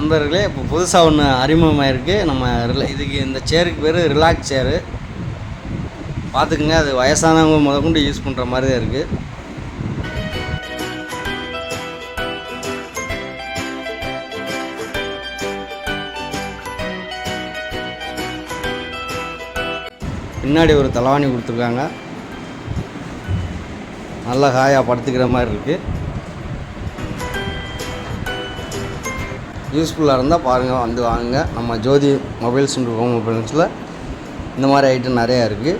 நண்பர்களே, இப்போ புதுசாக ஒன்று அறிமுகமாயிருக்கு. இதுக்கு இந்த சேருக்கு பேர் ரிலாக்ஸ் சேரு. பார்த்துக்குங்க, அது வயசானவங்க முதற்கொண்டு யூஸ் பண்ணுற மாதிரி தான் இருக்குது. பின்னாடி ஒரு தலவாணி கொடுத்துருக்காங்க. நல்லா ஹாயாக படுத்துக்கிற மாதிரி இருக்குது. யூஸ்ஃபுல்லாக இருந்தால் பாருங்கள், வந்து வாங்குங்க. நம்ம ஜோதி மொபைல்ஸ் அண்ட் ஹோம் மொபைல்ஸில் இந்த மாதிரி ஐட்டம் நிறையா இருக்குது.